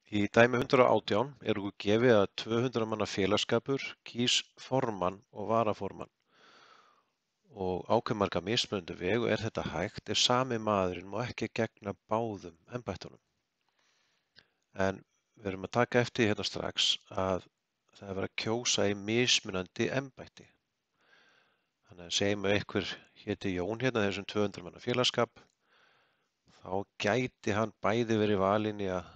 Í dæmi 118 er okkur gefið að 200 manna félagsskapur kýs formann og varaformann og ákveð marga mismunandi vegu er þetta hægt ef sami maðurinn má ekki gegna báðum embættunum. En við erum að taka eftir því hérna strax að það er verið að kjósa í mismunandi embætti. Þannig að segjum að einhver héti Jón hérna þessum 200 manna félagsskap, þá gæti hann bæði verið valinn í að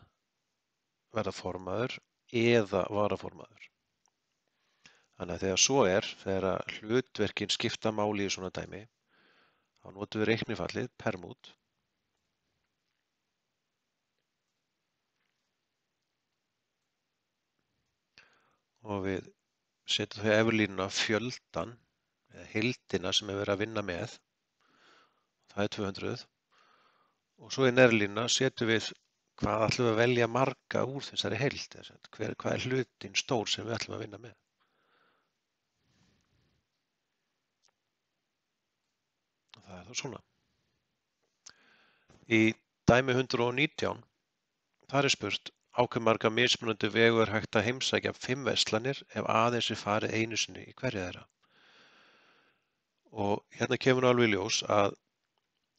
verða formaður eða varaformaður. Þannig að þegar svo er, þegar hlutverkin skipta máli í svona dæmi, þá notum við reiknifallið permút. Og við setjum þau efurlínuna fjöldan eða heildina sem er verið að vinna með. Það er 200. Og svo í neðrlínuna setjum við hvað ætlum við að velja marga úr þessari heild. Hvað er hlutin stór sem við ætlum að vinna með. Og það er þá svona. Í dæmi 119, þar er spurt á hve marga mismunandi vegu er hægt að heimsækja 5 verslanir ef aðeins er farið einu sinni í hverja þeirra. Og hérna kemur alveg í ljós að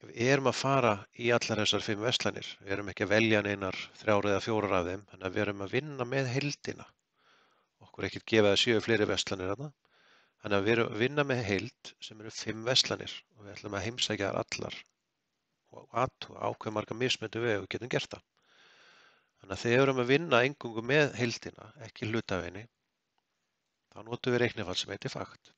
við erum að fara í allar þessar 5 verslanir. Við erum ekki að velja neinar 3 eða 4 af þeim, þannig að við erum að vinna með heildina. Okkur er ekkert gefið að séu fleiri verslanir þarna. Þannig að við erum að vinna með heild sem eru 5 verslanir og við ætlum að heimsækja þær allar og athuga á hve marga mismunandi vegu við getum gert það. Þannig að þegar við erum að vinna eingöngu með heildina, ekki hlutaveginni, þá notum við reiknifall sem heitir fakt.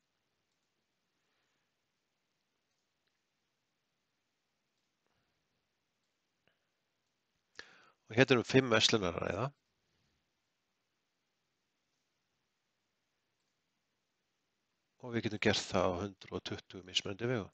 Og hérna erum 5 verslanir að ræða. Og við getum gert það á 120 mismunandi vegu.